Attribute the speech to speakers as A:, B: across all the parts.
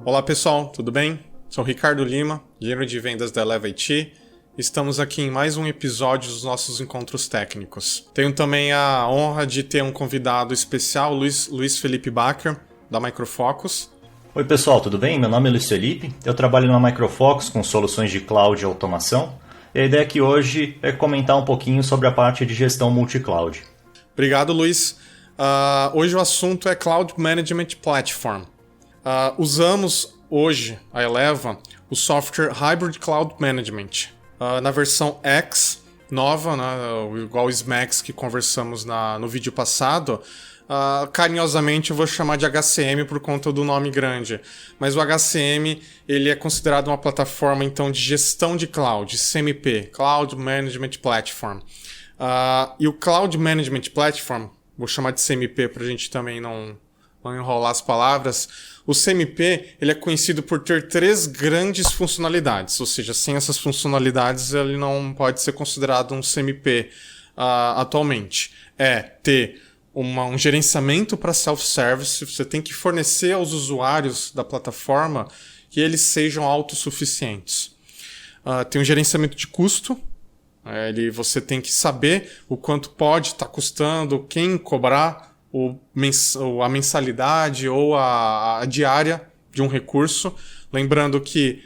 A: Olá pessoal, tudo bem? Sou Ricardo Lima, engenheiro de vendas da Eleva IT. Estamos aqui em mais um episódio dos nossos encontros técnicos. Tenho também a honra de ter um convidado especial, Luiz Felipe Bacher, da Micro Focus.
B: Oi pessoal, tudo bem? Meu nome é Luiz Felipe, eu trabalho na Micro Focus com soluções de cloud e automação. E a ideia aqui hoje é comentar um pouquinho sobre a parte de gestão multi-cloud.
A: Obrigado, Luiz. Hoje o assunto é Cloud Management Platform. Usamos hoje, a Eleva, o software Hybrid Cloud Management. Na versão X, nova, né, igual o SMAX que conversamos no vídeo passado, carinhosamente eu vou chamar de HCM por conta do nome grande. Mas o HCM ele é considerado uma plataforma então, de gestão de cloud, CMP, Cloud Management Platform. E o Cloud Management Platform, vou chamar de CMP para a gente também não enrolar as palavras. O CMP ele é conhecido por ter 3 grandes funcionalidades, ou seja, sem essas funcionalidades ele não pode ser considerado um CMP atualmente. É ter um gerenciamento para self-service, você tem que fornecer aos usuários da plataforma que eles sejam autossuficientes. Tem um gerenciamento de custo, você tem que saber o quanto pode estar custando, quem cobrar a mensalidade ou a diária de um recurso. Lembrando que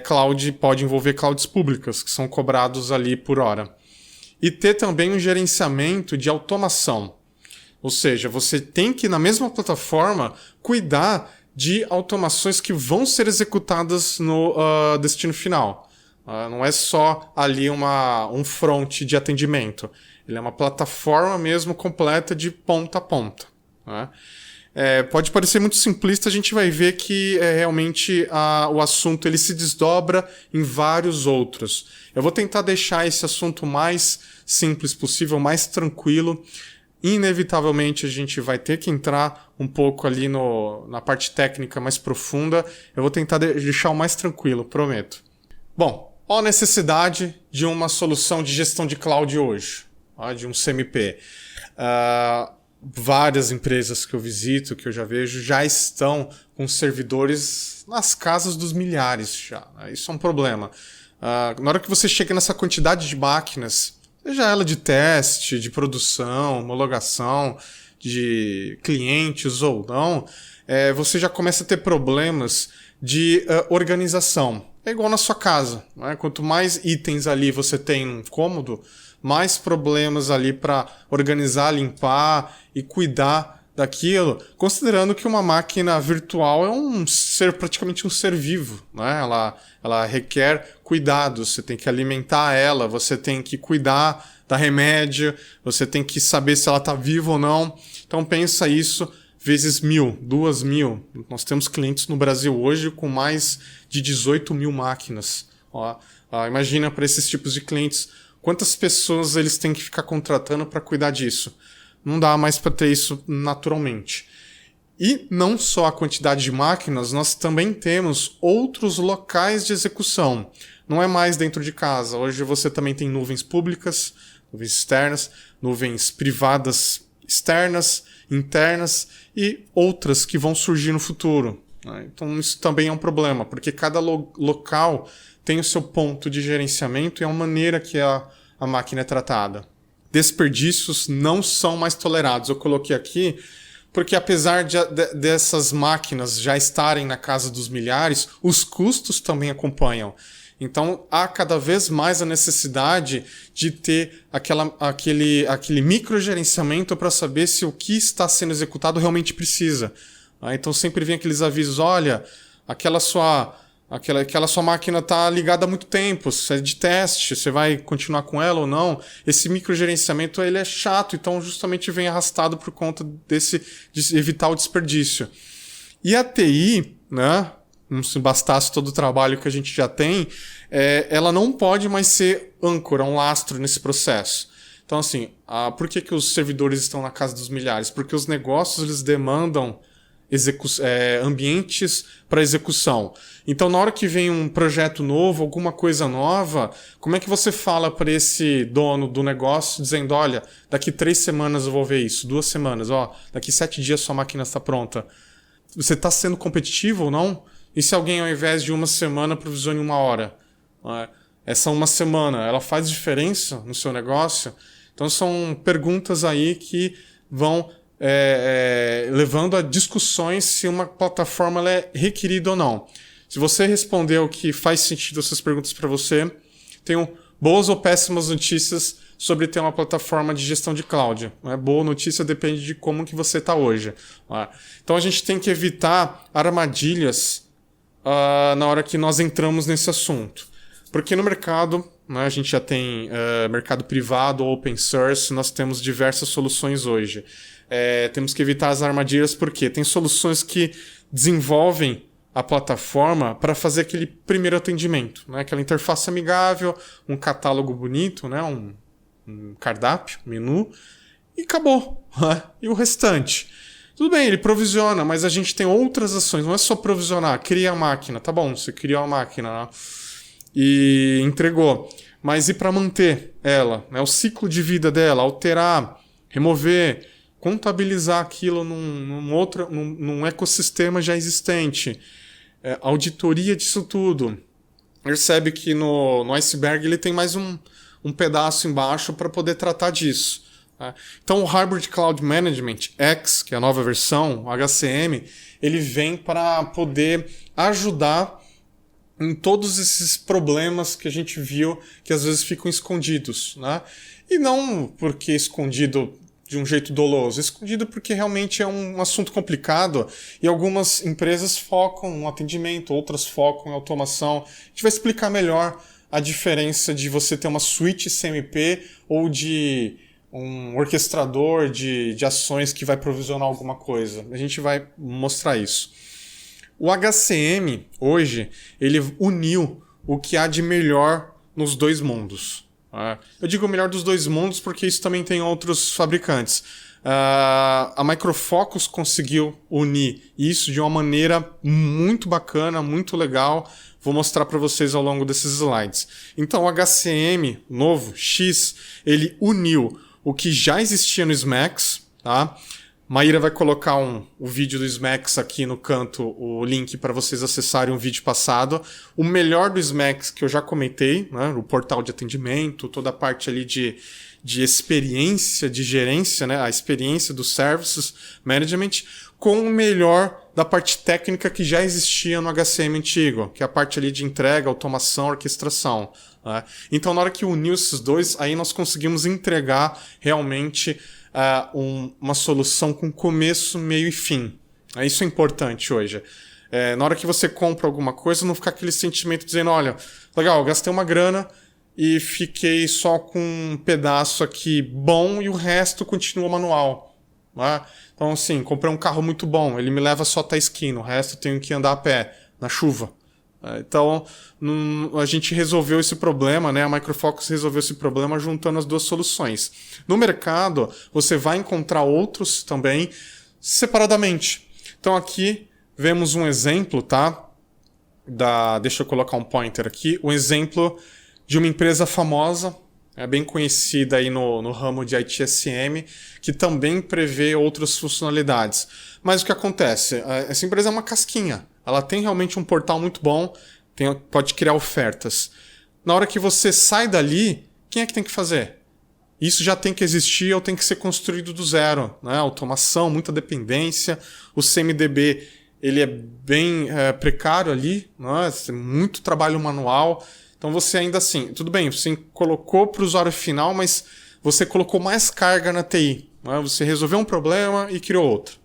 A: cloud pode envolver clouds públicas, que são cobrados ali por hora. E ter também um gerenciamento de automação. Ou seja, você tem que, na mesma plataforma, cuidar de automações que vão ser executadas no destino final. Não é só ali um front de atendimento. Ele é uma plataforma mesmo completa de ponta a ponta. Né? Pode parecer muito simplista, a gente vai ver que realmente o assunto ele se desdobra em vários outros. Eu vou tentar deixar esse assunto mais simples possível, mais tranquilo. Inevitavelmente a gente vai ter que entrar um pouco ali na parte técnica mais profunda. Eu vou tentar deixar o mais tranquilo, prometo. Bom, qual a necessidade de uma solução de gestão de cloud hoje? De um CMP. Várias empresas que eu visito, que eu já vejo, já estão com servidores nas casas dos milhares já. Isso é um problema. Na hora que você chega nessa quantidade de máquinas, seja ela de teste, de produção, homologação, de clientes ou não, você já começa a ter problemas de organização. É igual na sua casa. Né? Quanto mais itens ali você tem num cômodo, mais problemas ali para organizar, limpar e cuidar daquilo, considerando que uma máquina virtual é praticamente um ser vivo, né? Ela requer cuidados, você tem que alimentar ela, você tem que cuidar da remédio, você tem que saber se ela está viva ou não. Então pensa isso vezes 1.000, 2.000. Nós temos clientes no Brasil hoje com mais de 18.000 máquinas. Imagina para esses tipos de clientes quantas pessoas eles têm que ficar contratando para cuidar disso. Não dá mais para ter isso naturalmente. E não só a quantidade de máquinas, nós também temos outros locais de execução. Não é mais dentro de casa. Hoje você também tem nuvens públicas, nuvens externas, nuvens privadas externas, internas e outras que vão surgir no futuro. Então isso também é um problema, porque cada local tem o seu ponto de gerenciamento e a maneira que a máquina é tratada. Desperdícios não são mais tolerados. Eu coloquei aqui porque apesar dessas máquinas já estarem na casa dos milhares, os custos também acompanham. Então há cada vez mais a necessidade de ter aquele microgerenciamento para saber se o que está sendo executado realmente precisa. Então sempre vem aqueles avisos, olha, aquela sua máquina está ligada há muito tempo, se é de teste, você vai continuar com ela ou não. Esse microgerenciamento ele é chato, então justamente vem arrastado por conta de evitar o desperdício. E a TI, né, não se bastasse todo o trabalho que a gente já tem, ela não pode mais ser âncora, um lastro nesse processo. Então assim, por que os servidores estão na casa dos milhares? Porque os negócios eles demandam ambientes para execução. Então, na hora que vem um projeto novo, alguma coisa nova, como é que você fala para esse dono do negócio dizendo, olha, daqui 3 semanas eu vou ver isso, 2 semanas, daqui 7 dias sua máquina está pronta. Você está sendo competitivo ou não? E se alguém, ao invés de uma semana, provisione 1 hora? Essa uma semana, ela faz diferença no seu negócio? Então são perguntas aí que vão levando a discussões se uma plataforma ela é requerida ou não. Se você respondeu que faz sentido essas perguntas para você, tenho boas ou péssimas notícias sobre ter uma plataforma de gestão de cloud. Boa notícia depende de como que você está hoje. Então a gente tem que evitar armadilhas na hora que nós entramos nesse assunto. Porque no mercado, a gente já tem mercado privado, open source, nós temos diversas soluções hoje. Temos que evitar as armadilhas porque tem soluções que desenvolvem a plataforma para fazer aquele primeiro atendimento, aquela interface amigável, um catálogo bonito, um cardápio, menu, e acabou. E o restante? Tudo bem, ele provisiona, mas a gente tem outras ações, não é só provisionar, cria a máquina, tá bom, você criou a máquina e entregou, mas e para manter ela, o ciclo de vida dela, alterar, remover, contabilizar aquilo num ecossistema já existente, auditoria disso tudo. Percebe que no iceberg ele tem mais um pedaço embaixo para poder tratar disso. Então o Hybrid Cloud Management X, que é a nova versão, o HCM, ele vem para poder ajudar em todos esses problemas que a gente viu que às vezes ficam escondidos. E não porque escondido de um jeito doloso, escondido porque realmente é um assunto complicado e algumas empresas focam no atendimento, outras focam em automação. A gente vai explicar melhor a diferença de você ter uma suíte CMP ou de um orquestrador de ações que vai provisionar alguma coisa. A gente vai mostrar isso. O HCM, hoje, ele uniu o que há de melhor nos dois mundos. Eu digo melhor dos dois mundos porque isso também tem outros fabricantes. A Micro Focus conseguiu unir isso de uma maneira muito bacana, muito legal. Vou mostrar para vocês ao longo desses slides. Então, o HCM novo, X, ele uniu o que já existia no SMAX, tá? Maíra vai colocar o vídeo do SMAX aqui no canto, o link para vocês acessarem um vídeo passado. O melhor do SMAX que eu já comentei, o portal de atendimento, toda a parte ali de experiência, de gerência, a experiência do Services Management, com o melhor da parte técnica que já existia no HCM antigo, que é a parte ali de entrega, automação, orquestração. Então, na hora que uniu esses dois, aí nós conseguimos entregar realmente uma solução com começo, meio e fim. Isso é importante hoje. Na hora que você compra alguma coisa, não ficar aquele sentimento dizendo, olha, legal, eu gastei uma grana e fiquei só com um pedaço aqui bom e o resto continua manual. Então, assim, comprei um carro muito bom, ele me leva só até a esquina, o resto eu tenho que andar a pé, na chuva. Então, a gente resolveu esse problema, a Micro Focus resolveu esse problema juntando as duas soluções. No mercado, você vai encontrar outros também separadamente. Então, aqui vemos um exemplo, tá? Deixa eu colocar um pointer aqui. Um exemplo de uma empresa famosa, bem conhecida aí no ramo de ITSM, que também prevê outras funcionalidades. Mas o que acontece? Essa empresa é uma casquinha. Ela tem realmente um portal muito bom, pode criar ofertas. Na hora que você sai dali, quem é que tem que fazer? Isso já tem que existir ou tem que ser construído do zero. Automação, muita dependência. O CMDB ele é bem precário ali, muito trabalho manual. Então você ainda assim, tudo bem, você colocou para o usuário final, mas você colocou mais carga na TI. Você resolveu um problema e criou outro.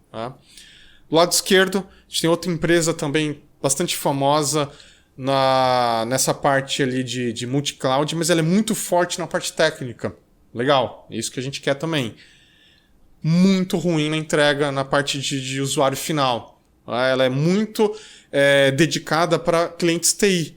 A: Do lado esquerdo, a gente tem outra empresa também bastante famosa nessa parte ali de multi-cloud, mas ela é muito forte na parte técnica. Legal, é isso que a gente quer também. Muito ruim na entrega na parte de usuário final. Ela é muito dedicada para clientes TI.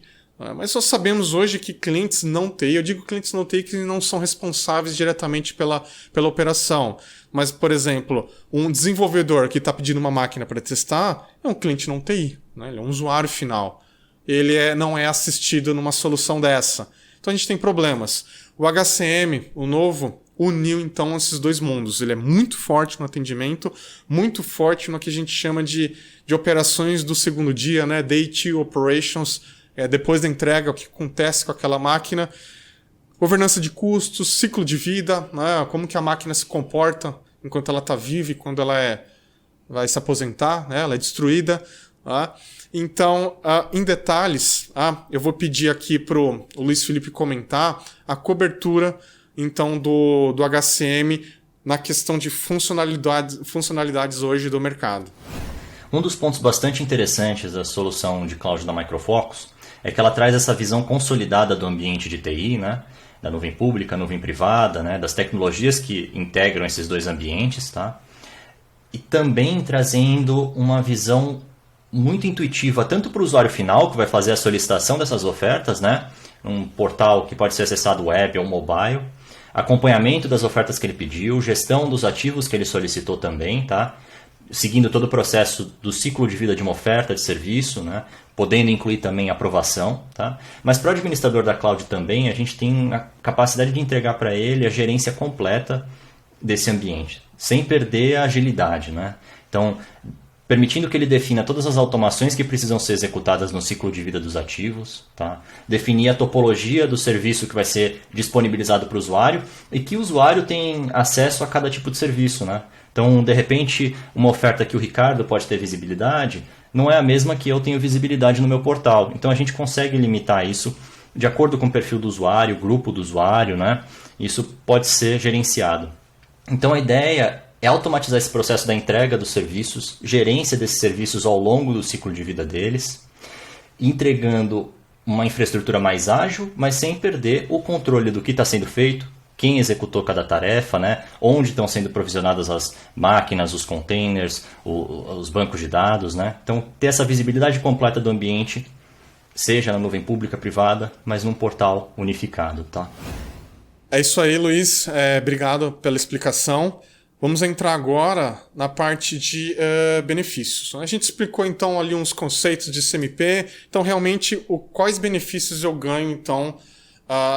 A: Mas nós sabemos hoje que clientes não TI, eu digo clientes não TI que não são responsáveis diretamente pela operação. Mas, por exemplo, um desenvolvedor que está pedindo uma máquina para testar é um cliente não TI, ele é um usuário final. Ele não é assistido numa solução dessa. Então a gente tem problemas. O HCM, o novo, uniu então esses dois mundos. Ele é muito forte no atendimento, muito forte no que a gente chama de operações do segundo dia, né? Day 2 operations, depois da entrega, o que acontece com aquela máquina, governança de custos, ciclo de vida, né? Como que a máquina se comporta enquanto ela está viva e quando ela vai se aposentar, né? Ela é destruída. Tá? Então, em detalhes, eu vou pedir aqui para o Luiz Felipe comentar a cobertura então, do HCM na questão de funcionalidades hoje do mercado.
B: Um dos pontos bastante interessantes da solução de cloud da Micro Focus é que ela traz essa visão consolidada do ambiente de TI, né? Da nuvem pública, nuvem privada, né? Das tecnologias que integram esses dois ambientes, tá? E também trazendo uma visão muito intuitiva, tanto para o usuário final, que vai fazer a solicitação dessas ofertas, né? Um portal que pode ser acessado web ou mobile, acompanhamento das ofertas que ele pediu, gestão dos ativos que ele solicitou também, tá? Seguindo todo o processo do ciclo de vida de uma oferta de serviço, né? Podendo incluir também aprovação. Tá? Mas para o administrador da cloud também, a gente tem a capacidade de entregar para ele a gerência completa desse ambiente, sem perder a agilidade. Né? Então, permitindo que ele defina todas as automações que precisam ser executadas no ciclo de vida dos ativos, tá? Definir a topologia do serviço que vai ser disponibilizado para o usuário e que o usuário tem acesso a cada tipo de serviço. Né? Então, de repente, uma oferta que o Ricardo pode ter visibilidade não é a mesma que eu tenho visibilidade no meu portal. Então, a gente consegue limitar isso de acordo com o perfil do usuário, o grupo do usuário. Né? Isso pode ser gerenciado. Então, a ideia é automatizar esse processo da entrega dos serviços, gerência desses serviços ao longo do ciclo de vida deles, entregando uma infraestrutura mais ágil, mas sem perder o controle do que está sendo feito, quem executou cada tarefa, né? Onde estão sendo provisionadas as máquinas, os containers, os bancos de dados. Né? Então, ter essa visibilidade completa do ambiente, seja na nuvem pública, privada, mas num portal unificado. Tá?
A: É isso aí, Luiz. Obrigado pela explicação. Vamos entrar agora na parte de benefícios. A gente explicou então ali uns conceitos de CMP. Então, realmente, quais benefícios eu ganho então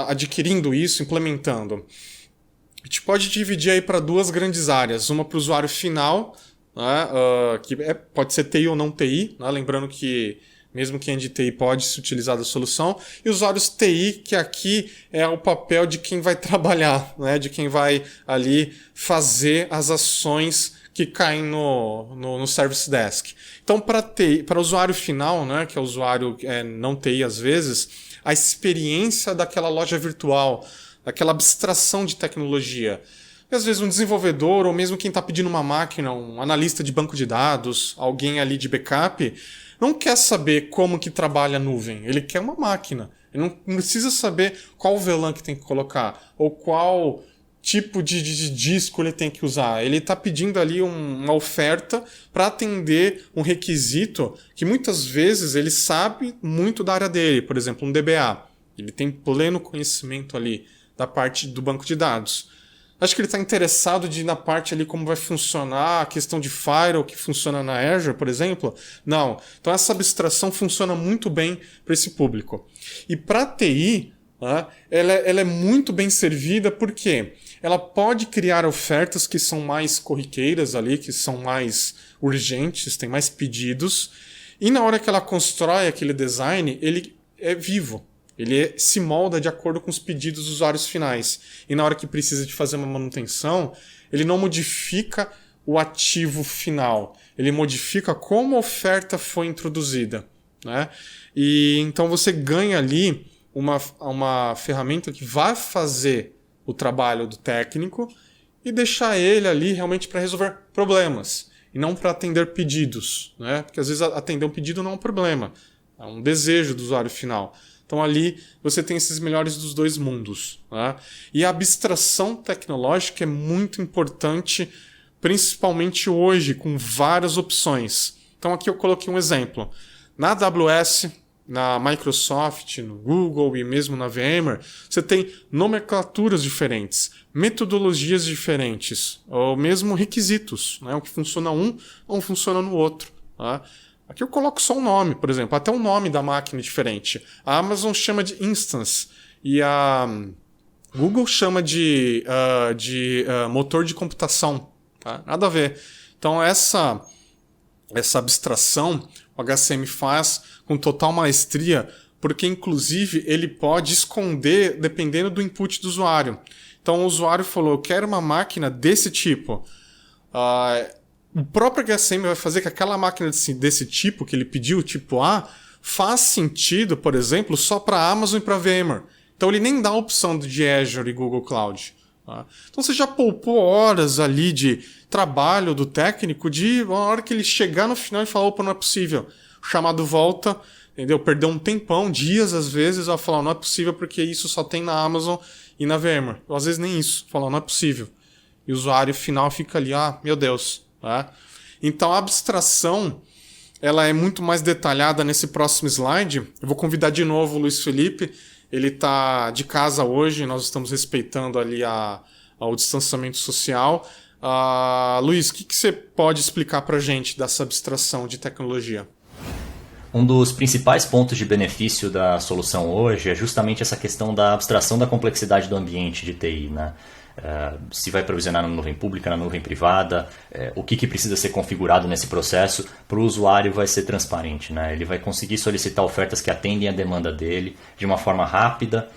A: adquirindo isso, implementando? A gente pode dividir aí para duas grandes áreas. Uma para o usuário final, né, que pode ser TI ou não TI, né, lembrando que mesmo quem é de TI pode se utilizar da solução. E usuários TI, que aqui é o papel de quem vai trabalhar, né? De quem vai ali fazer as ações que caem no Service Desk. Então, para o usuário final, né? Que é o usuário não TI às vezes, a experiência daquela loja virtual, daquela abstração de tecnologia. E, às vezes um desenvolvedor, ou mesmo quem está pedindo uma máquina, um analista de banco de dados, alguém ali de backup, não quer saber como que trabalha a nuvem, ele quer uma máquina. Ele não precisa saber qual VLAN que tem que colocar, ou qual tipo de disco ele tem que usar. Ele está pedindo ali uma oferta para atender um requisito que muitas vezes ele sabe muito da área dele, por exemplo, um DBA. Ele tem pleno conhecimento ali da parte do banco de dados. Acho que ele está interessado na parte ali como vai funcionar a questão de firewall que funciona na Azure, por exemplo. Não. Então essa abstração funciona muito bem para esse público. E para a TI, né, ela é muito bem servida porque ela pode criar ofertas que são mais corriqueiras ali, que são mais urgentes, tem mais pedidos. E na hora que ela constrói aquele design, ele é vivo. Ele se molda de acordo com os pedidos dos usuários finais. E na hora que precisa de fazer uma manutenção, ele não modifica o ativo final. Ele modifica como a oferta foi introduzida. Né? E então você ganha ali uma ferramenta que vai fazer o trabalho do técnico e deixar ele ali realmente para resolver problemas. E não para atender pedidos. Né? Porque às vezes atender um pedido não é um problema. É um desejo do usuário final. Então ali você tem esses melhores dos dois mundos. Né? E a abstração tecnológica é muito importante, principalmente hoje, com várias opções. Então aqui eu coloquei um exemplo. Na AWS, na Microsoft, no Google e mesmo na VMware, você tem nomenclaturas diferentes, metodologias diferentes, ou mesmo requisitos. Né? O que funciona não funciona no outro. Tá? Aqui eu coloco só um nome, por exemplo, até o nome da máquina é diferente. A Amazon chama de instance e a Google chama de motor de computação. Tá? Nada a ver. Então essa abstração o HCM faz com total maestria, porque inclusive ele pode esconder dependendo do input do usuário. Então o usuário falou, eu quero uma máquina desse tipo. O próprio HCM vai fazer que aquela máquina desse tipo, que ele pediu, tipo A, faz sentido, por exemplo, só para Amazon e para VMware. Então ele nem dá a opção de Azure e Google Cloud. Tá? Então você já poupou horas ali de trabalho do técnico, de uma hora que ele chegar no final e falar, opa, não é possível. O chamado volta, entendeu? Perdeu um tempão, dias às vezes, a falar, não é possível porque isso só tem na Amazon e na VMware. Ou às vezes nem isso, falar, não é possível. E o usuário final fica ali, meu Deus. Tá? Então a abstração ela é muito mais detalhada nesse próximo slide. Eu vou convidar de novo o Luiz Felipe. Ele está de casa hoje, nós estamos respeitando ali o distanciamento social. Luiz, o que você pode explicar para a gente dessa abstração de tecnologia?
B: Um dos principais pontos de benefício da solução hoje é justamente essa questão da abstração da complexidade do ambiente de TI, né? Se vai provisionar na nuvem pública, na nuvem privada, o que precisa ser configurado nesse processo, para o usuário vai ser transparente, né? Ele vai conseguir solicitar ofertas que atendem a demanda dele de uma forma rápida,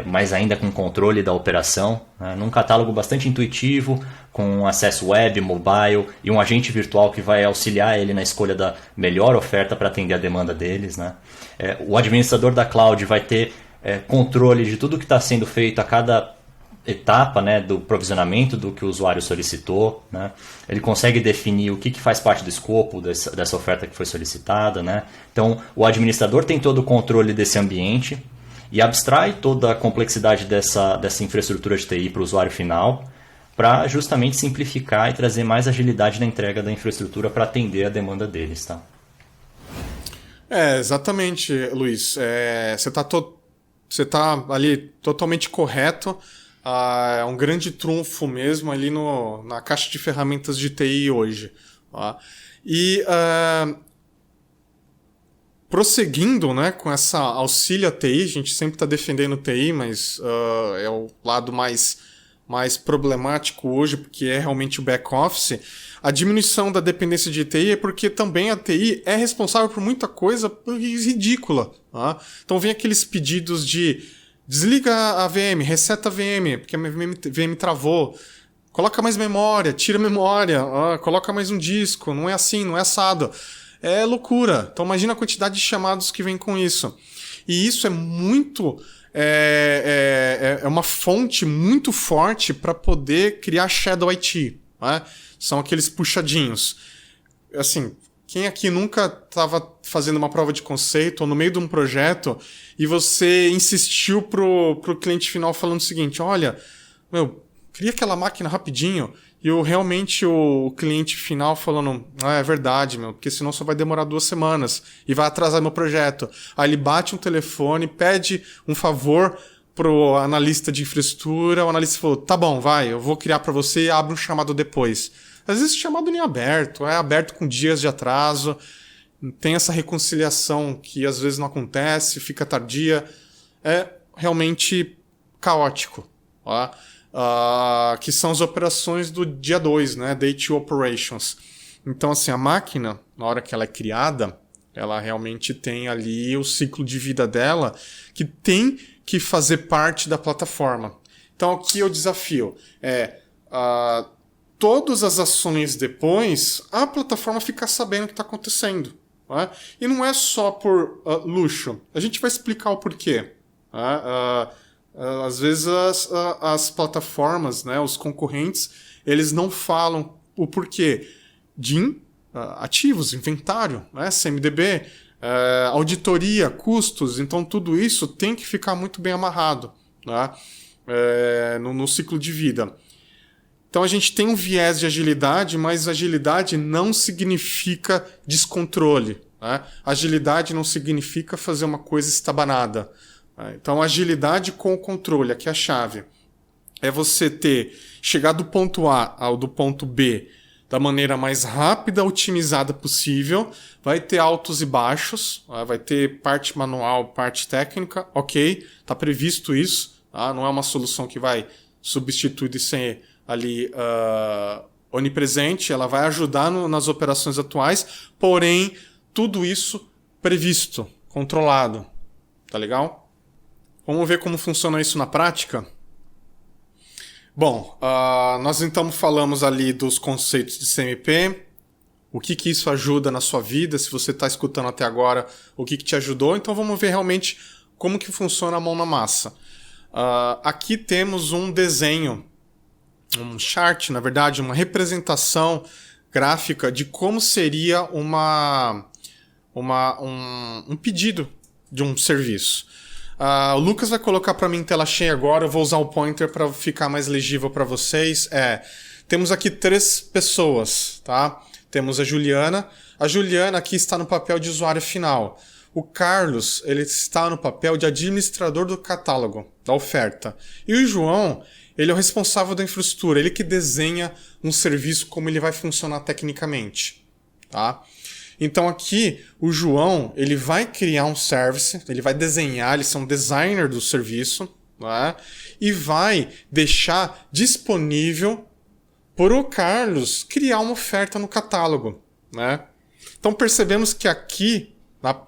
B: mas ainda com controle da operação, né? Num catálogo bastante intuitivo, com acesso web, mobile e um agente virtual que vai auxiliar ele na escolha da melhor oferta para atender a demanda deles, né? O administrador da cloud vai ter controle de tudo que está sendo feito a cada etapa, né, do provisionamento do que o usuário solicitou, né? Ele consegue definir o que faz parte do escopo dessa oferta que foi solicitada, né? Então o administrador tem todo o controle desse ambiente e abstrai toda a complexidade dessa infraestrutura de TI para o usuário final, para justamente simplificar e trazer mais agilidade na entrega da infraestrutura para atender a demanda deles, tá?
A: Exatamente, Luiz. Você tá ali totalmente correto. É um grande trunfo mesmo ali na caixa de ferramentas de TI hoje. Tá? E prosseguindo, né, com essa auxílio a TI, a gente sempre está defendendo TI, mas é o lado mais problemático hoje, porque é realmente o back-office. A diminuição da dependência de TI é porque também a TI é responsável por muita coisa ridícula. Tá? Então vem aqueles pedidos de desliga a VM, reseta a VM, porque a VM travou. Coloca mais memória, tira a memória, coloca mais um disco, não é assim, não é assado. É loucura. Então imagina a quantidade de chamados que vem com isso. E isso é muito... É uma fonte muito forte para poder criar Shadow IT. Né? São aqueles puxadinhos. Assim... Quem aqui nunca estava fazendo uma prova de conceito ou no meio de um projeto e você insistiu pro cliente final falando o seguinte, olha, cria aquela máquina rapidinho e realmente o cliente final falando, é verdade, porque senão só vai demorar 2 semanas e vai atrasar meu projeto. Aí ele bate um telefone, pede um favor pro analista de infraestrutura, o analista falou, tá bom, vai, eu vou criar para você e abre um chamado depois. Às vezes chamado nem aberto, é aberto com dias de atraso, tem essa reconciliação que às vezes não acontece, fica tardia, é realmente caótico. Que são as operações do dia 2, né? Day 2 Operations. Então, assim, a máquina, na hora que ela é criada, ela realmente tem ali o ciclo de vida dela, que tem que fazer parte da plataforma. Então, aqui o desafio todas as ações depois, a plataforma fica sabendo o que está acontecendo. Né? E não é só por luxo. A gente vai explicar o porquê. Às vezes as plataformas, né, os concorrentes, eles não falam o porquê. DIN, ativos, inventário, né, CMDB, auditoria, custos. Então tudo isso tem que ficar muito bem amarrado, né, no ciclo de vida. Então a gente tem um viés de agilidade, mas agilidade não significa descontrole. Né? Agilidade não significa fazer uma coisa estabanada. Né? Então agilidade com o controle, aqui é a chave. É você chegar do ponto A ao do ponto B da maneira mais rápida, otimizada possível. Vai ter altos e baixos, vai ter parte manual, parte técnica, ok, está previsto isso. Tá? Não é uma solução que vai substituir e ser ali onipresente, ela vai ajudar nas operações atuais, porém, tudo isso previsto, controlado. Tá legal? Vamos ver como funciona isso na prática? Bom, nós então falamos ali dos conceitos de CMP, o que isso ajuda na sua vida, se você está escutando até agora, o que te ajudou. Então vamos ver realmente como que funciona a mão na massa. Aqui temos um desenho, um chart, na verdade, uma representação gráfica de como seria um pedido de um serviço. O Lucas vai colocar para mim em tela cheia agora, eu vou usar o pointer para ficar mais legível para vocês. Temos aqui 3 pessoas, tá? Temos a Juliana. A Juliana aqui está no papel de usuário final. O Carlos, ele está no papel de administrador do catálogo, da oferta. E o João, ele é o responsável da infraestrutura, ele que desenha um serviço, como ele vai funcionar tecnicamente, tá? Então aqui, o João, ele vai criar um service, ele vai desenhar, ele é um designer do serviço, né? E vai deixar disponível para o Carlos criar uma oferta no catálogo, né? Então percebemos que aqui,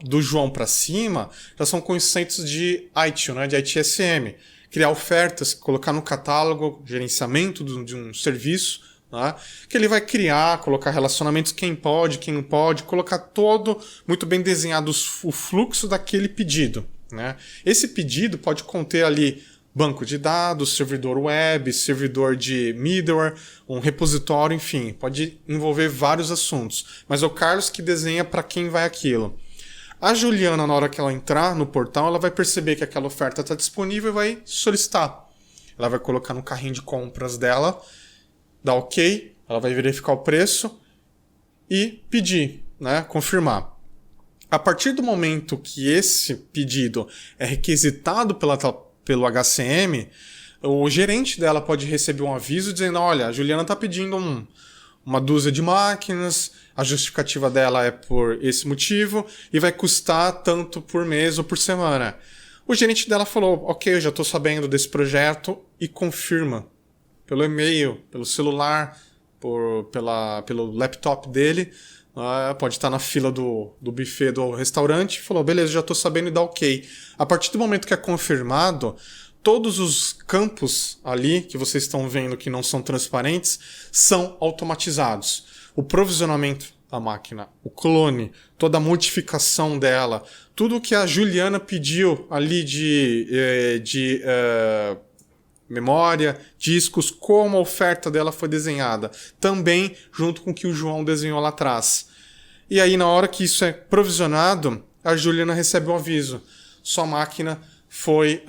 A: do João para cima, já são conceitos de ITIL, né? De ITSM. Criar ofertas, colocar no catálogo, gerenciamento de um serviço, né? Que ele vai criar, colocar relacionamentos, quem pode, quem não pode, colocar todo muito bem desenhado o fluxo daquele pedido, né? Esse pedido pode conter ali banco de dados, servidor web, servidor de middleware, um repositório, enfim, pode envolver vários assuntos. Mas é o Carlos que desenha para quem vai aquilo. A Juliana, na hora que ela entrar no portal, ela vai perceber que aquela oferta está disponível e vai solicitar. Ela vai colocar no carrinho de compras dela, dar OK, ela vai verificar o preço e pedir, né, confirmar. A partir do momento que esse pedido é requisitado pelo HCM, o gerente dela pode receber um aviso dizendo, olha, a Juliana está pedindo uma dúzia de máquinas, a justificativa dela é por esse motivo e vai custar tanto por mês ou por semana. O gerente dela falou, ok, eu já estou sabendo desse projeto e confirma pelo e-mail, pelo celular, pelo laptop dele, pode estar na fila do buffet do restaurante, falou, beleza, já estou sabendo e dá ok. A partir do momento que é confirmado, todos os campos ali que vocês estão vendo que não são transparentes são automatizados. O provisionamento da máquina, o clone, toda a modificação dela, tudo que a Juliana pediu ali de memória, discos, como a oferta dela foi desenhada, também junto com o que o João desenhou lá atrás. E aí, na hora que isso é provisionado, a Juliana recebe um aviso. Sua máquina foi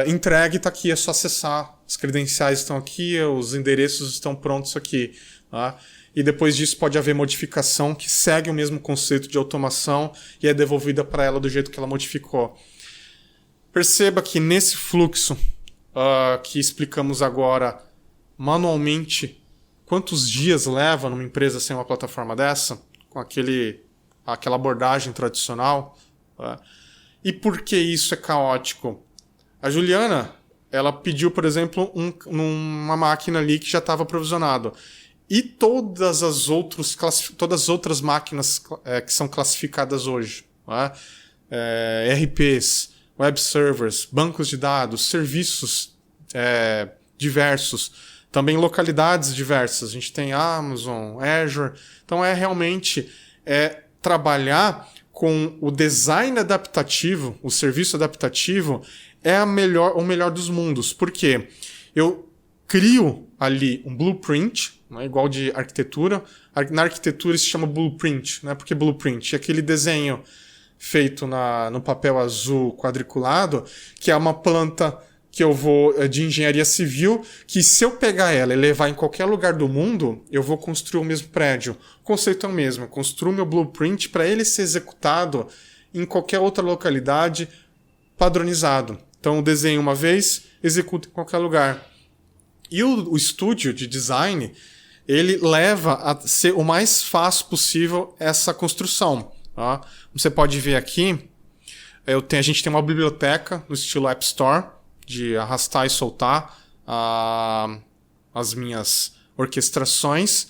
A: entregue, está aqui, é só acessar. As credenciais estão aqui, os endereços estão prontos aqui. Tá? E depois disso pode haver modificação que segue o mesmo conceito de automação e é devolvida para ela do jeito que ela modificou. Perceba que nesse fluxo que explicamos agora manualmente, quantos dias leva numa empresa sem uma plataforma dessa, com aquela abordagem tradicional? E por que isso é caótico? A Juliana, ela pediu, por exemplo, uma máquina ali que já estava provisionado. E todas as outras máquinas que são classificadas hoje, RPs, web servers, bancos de dados, serviços diversos, também localidades diversas. A gente tem Amazon, Azure. Então realmente trabalhar com o design adaptativo, o serviço adaptativo, é o melhor dos mundos. Por quê? Eu crio ali um blueprint, né, igual de arquitetura. Na arquitetura isso se chama blueprint, né? Porque blueprint é aquele desenho feito no papel azul quadriculado, que é uma planta que eu vou de engenharia civil, que se eu pegar ela e levar em qualquer lugar do mundo, eu vou construir o mesmo prédio. O conceito é o mesmo, eu construo meu blueprint para ele ser executado em qualquer outra localidade padronizado. Então eu desenho uma vez, executo em qualquer lugar. E o estúdio de design, ele leva a ser o mais fácil possível essa construção. Tá? Você pode ver aqui, a gente tem uma biblioteca no estilo App Store, de arrastar e soltar as minhas orquestrações.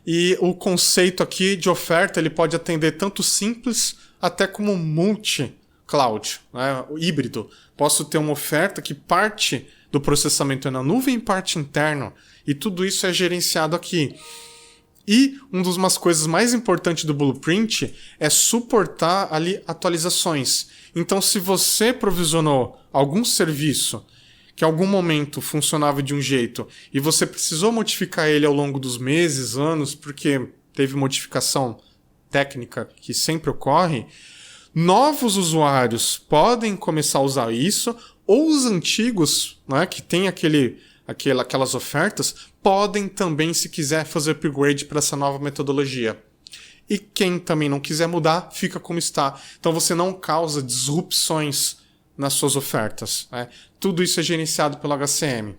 A: E o conceito aqui de oferta ele pode atender tanto simples até como multi-cloud, né? Híbrido. Posso ter uma oferta que parte do processamento é na nuvem e parte interno. E tudo isso é gerenciado aqui. E uma das coisas mais importantes do Blueprint é suportar ali atualizações. Então, se você provisionou algum serviço que em algum momento funcionava de um jeito e você precisou modificar ele ao longo dos meses, anos, porque teve modificação técnica que sempre ocorre, novos usuários podem começar a usar isso, ou os antigos, né, que tem aquelas ofertas, podem também, se quiser, fazer upgrade para essa nova metodologia. E quem também não quiser mudar, fica como está. Então você não causa disrupções nas suas ofertas, né? Tudo isso é gerenciado pelo HCM.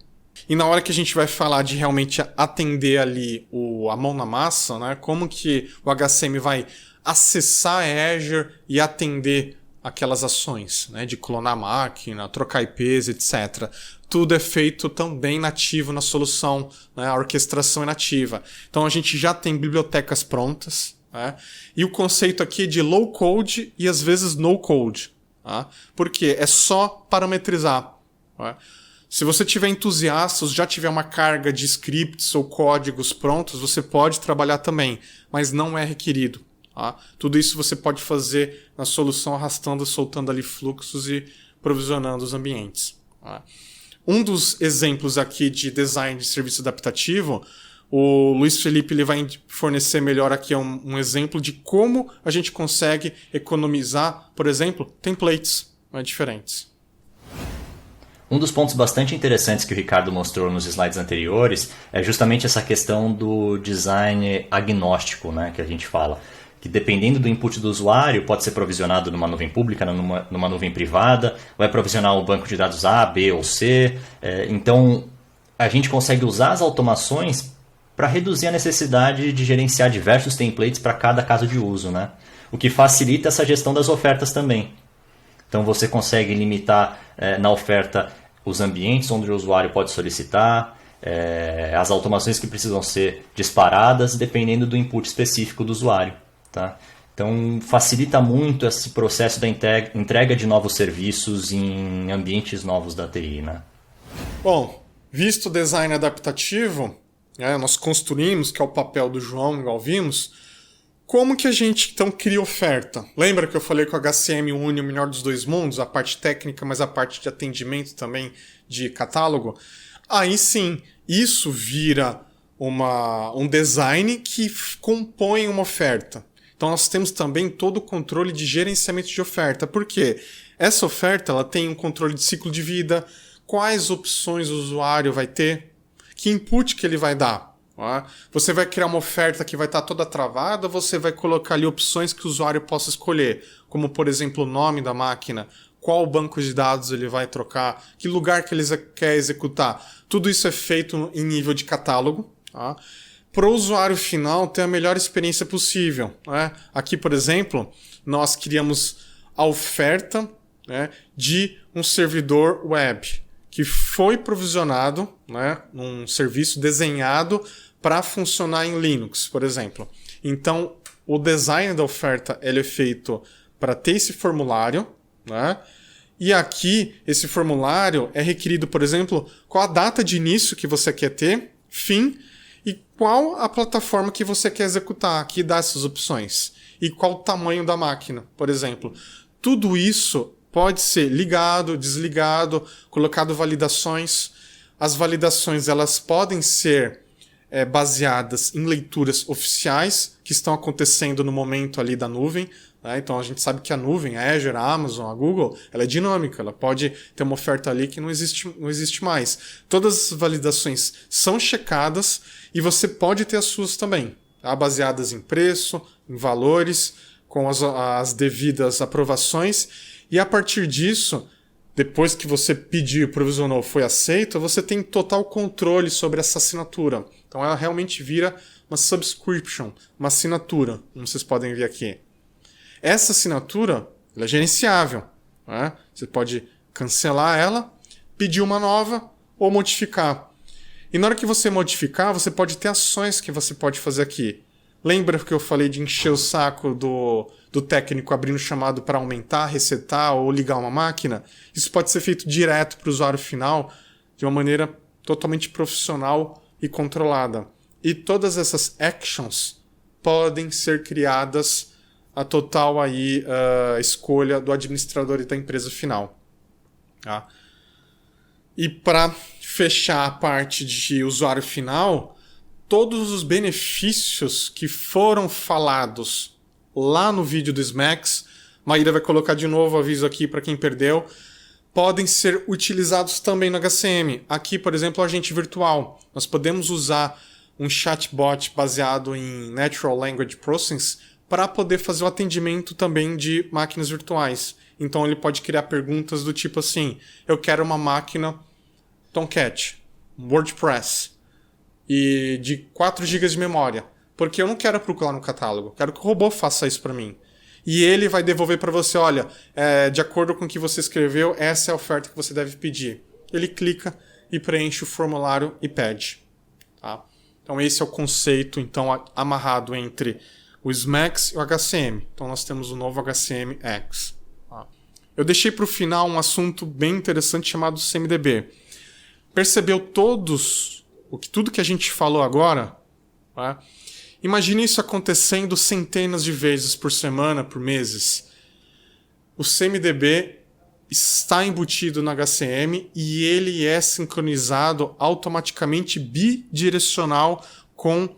A: E na hora que a gente vai falar de realmente atender ali a mão na massa, né? Como que o HCM vai acessar a Azure e atender aquelas ações, né? De clonar a máquina, trocar IPs, etc. Tudo é feito também nativo na solução, né? A orquestração é nativa. Então a gente já tem bibliotecas prontas, né? E o conceito aqui é de low code e às vezes no code. Tá? Porque é só parametrizar. Tá? Se você tiver entusiasta, já tiver uma carga de scripts ou códigos prontos, você pode trabalhar também, mas não é requerido. Tá? Tudo isso você pode fazer na solução arrastando, soltando ali fluxos e provisionando os ambientes. Tá? Um dos exemplos aqui de design de serviço adaptativo, o Luiz Felipe ele vai fornecer melhor aqui um exemplo de como a gente consegue economizar, por exemplo, templates diferentes.
B: Um dos pontos bastante interessantes que o Ricardo mostrou nos slides anteriores é justamente essa questão do design agnóstico, né, que a gente fala. Que dependendo do input do usuário, pode ser provisionado numa nuvem pública, numa nuvem privada, vai provisionar um banco de dados A, B ou C. Então, a gente consegue usar as automações para reduzir a necessidade de gerenciar diversos templates para cada caso de uso, né? O que facilita essa gestão das ofertas também. Então você consegue limitar na oferta os ambientes onde o usuário pode solicitar, as automações que precisam ser disparadas dependendo do input específico do usuário. Tá? Então facilita muito esse processo da entrega de novos serviços em ambientes novos da TI. Né?
A: Bom, visto o design adaptativo, nós construímos, que é o papel do João, igual vimos, como que a gente então cria oferta? Lembra que eu falei que o HCM une o melhor dos dois mundos, a parte técnica, mas a parte de atendimento também de catálogo? Aí sim, isso vira um design que compõe uma oferta. Então nós temos também todo o controle de gerenciamento de oferta. Por quê? Essa oferta ela tem um controle de ciclo de vida, quais opções o usuário vai ter, que input que ele vai dar. Você vai criar uma oferta que vai estar toda travada, você vai colocar ali opções que o usuário possa escolher, como por exemplo o nome da máquina, qual banco de dados ele vai trocar, que lugar que ele quer executar. Tudo isso é feito em nível de catálogo. Para o usuário final ter a melhor experiência possível. Aqui, por exemplo, nós criamos a oferta de um servidor web que foi provisionado, num serviço desenhado para funcionar em Linux, por exemplo. Então, o design da oferta ele é feito para ter esse formulário, e aqui, esse formulário é requerido, por exemplo, qual a data de início que você quer ter, fim, e qual a plataforma que você quer executar, que dá essas opções. E qual o tamanho da máquina, por exemplo. Tudo isso pode ser ligado, desligado, colocado validações. As validações elas podem ser baseadas em leituras oficiais que estão acontecendo no momento ali da nuvem. Então a gente sabe que a nuvem, a Azure, a Amazon, a Google, ela é dinâmica, ela pode ter uma oferta ali que não existe mais. Todas as validações são checadas e você pode ter as suas também, baseadas em preço, em valores, com as devidas aprovações, e a partir disso, depois que você pediu, provisionou, foi aceito, você tem total controle sobre essa assinatura. Então ela realmente vira uma subscription, uma assinatura, como vocês podem ver aqui. Essa assinatura ela é gerenciável. Você pode cancelar ela, pedir uma nova ou modificar. E na hora que você modificar, você pode ter ações que você pode fazer aqui. Lembra que eu falei de encher o saco do técnico abrindo o chamado para aumentar, resetar ou ligar uma máquina? Isso pode ser feito direto para o usuário final de uma maneira totalmente profissional e controlada. E todas essas actions podem ser criadas a total aí, escolha do administrador e da empresa final. Tá? E para fechar a parte de usuário final, todos os benefícios que foram falados lá no vídeo do SMAX, Maíra vai colocar de novo o aviso aqui para quem perdeu, podem ser utilizados também no HCM. Aqui, por exemplo, o agente virtual. Nós podemos usar um chatbot baseado em Natural Language Processing para poder fazer o atendimento também de máquinas virtuais. Então ele pode criar perguntas do tipo assim, eu quero uma máquina Tomcat, WordPress, e de 4 GB de memória, porque eu não quero procurar no catálogo, quero que o robô faça isso para mim. E ele vai devolver para você, olha, de acordo com o que você escreveu, essa é a oferta que você deve pedir. Ele clica e preenche o formulário e pede. Tá? Então esse é o conceito então, amarrado entre o SMAX e o HCM. Então nós temos o novo HCM X. Tá? Eu deixei para o final um assunto bem interessante chamado CMDB. Percebeu tudo que a gente falou agora? Tá? Imagine isso acontecendo centenas de vezes por semana, por meses. O CMDB está embutido no HCM e ele é sincronizado automaticamente bidirecional com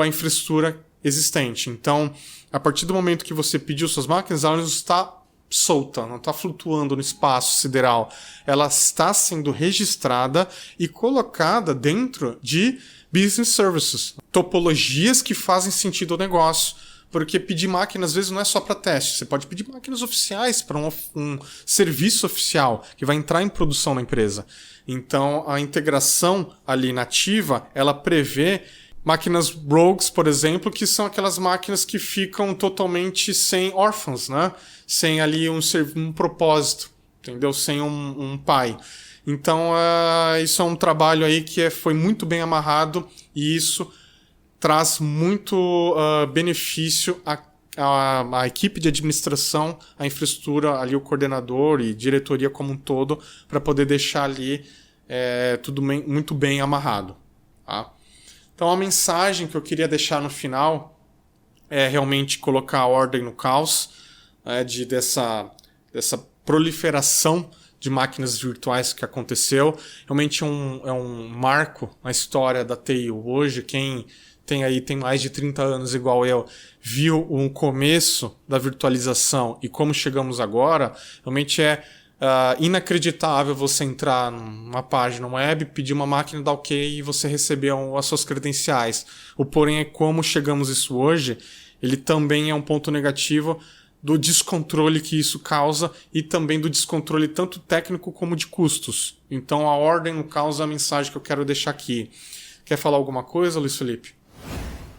A: a infraestrutura existente. Então, a partir do momento que você pediu suas máquinas, ela não está solta, não está flutuando no espaço sideral. Ela está sendo registrada e colocada dentro de business services, topologias que fazem sentido ao negócio. Porque pedir máquina às vezes não é só para teste. Você pode pedir máquinas oficiais para um serviço oficial que vai entrar em produção na empresa. Então a integração ali nativa, ela prevê máquinas rogues, por exemplo, que são aquelas máquinas que ficam totalmente sem órfãos, né? Sem ali um propósito, entendeu? Sem um pai. Então isso é um trabalho aí que foi muito bem amarrado e isso traz muito benefício à equipe de administração, à infraestrutura, ali o coordenador e diretoria como um todo, para poder deixar ali tudo muito bem amarrado. Tá? Então a mensagem que eu queria deixar no final é realmente colocar a ordem no caos, dessa proliferação de máquinas virtuais que aconteceu. Realmente é um marco na história da TI hoje. Quem tem mais de 30 anos igual eu, viu o começo da virtualização e como chegamos agora, realmente é inacreditável você entrar numa página web, pedir uma máquina, dar ok e você receber as suas credenciais. O porém é como chegamos isso hoje, ele também é um ponto negativo do descontrole que isso causa e também do descontrole tanto técnico como de custos. Então a ordem no caos é a mensagem que eu quero deixar aqui. Quer falar alguma coisa, Luiz Felipe?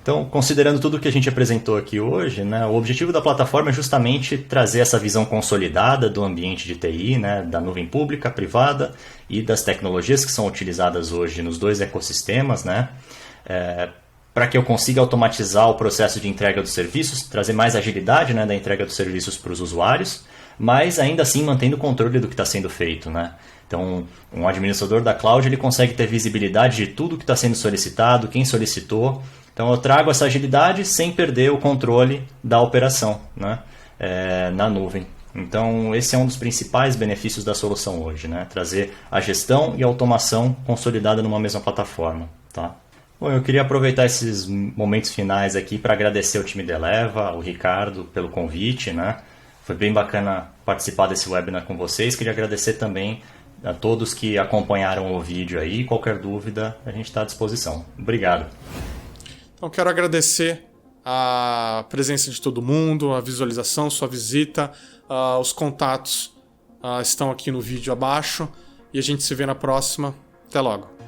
B: Então, considerando tudo que a gente apresentou aqui hoje, né, o objetivo da plataforma é justamente trazer essa visão consolidada do ambiente de TI, né, da nuvem pública, privada e das tecnologias que são utilizadas hoje nos dois ecossistemas, né, para que eu consiga automatizar o processo de entrega dos serviços, trazer mais agilidade, né, da entrega dos serviços para os usuários, mas ainda assim mantendo o controle do que está sendo feito, né? Então, um administrador da cloud ele consegue ter visibilidade de tudo que está sendo solicitado, quem solicitou. Então, eu trago essa agilidade sem perder o controle da operação, né? Na nuvem. Então, esse é um dos principais benefícios da solução hoje, né? Trazer a gestão e a automação consolidada numa mesma plataforma, tá? Bom, eu queria aproveitar esses momentos finais aqui para agradecer ao time da Eleva, o Ricardo, pelo convite, né? Foi bem bacana participar desse webinar com vocês. Queria agradecer também a todos que acompanharam o vídeo aí. Qualquer dúvida, a gente está à disposição. Obrigado.
A: Então, quero agradecer a presença de todo mundo, a visualização, sua visita. Os contatos estão aqui no vídeo abaixo. E a gente se vê na próxima. Até logo.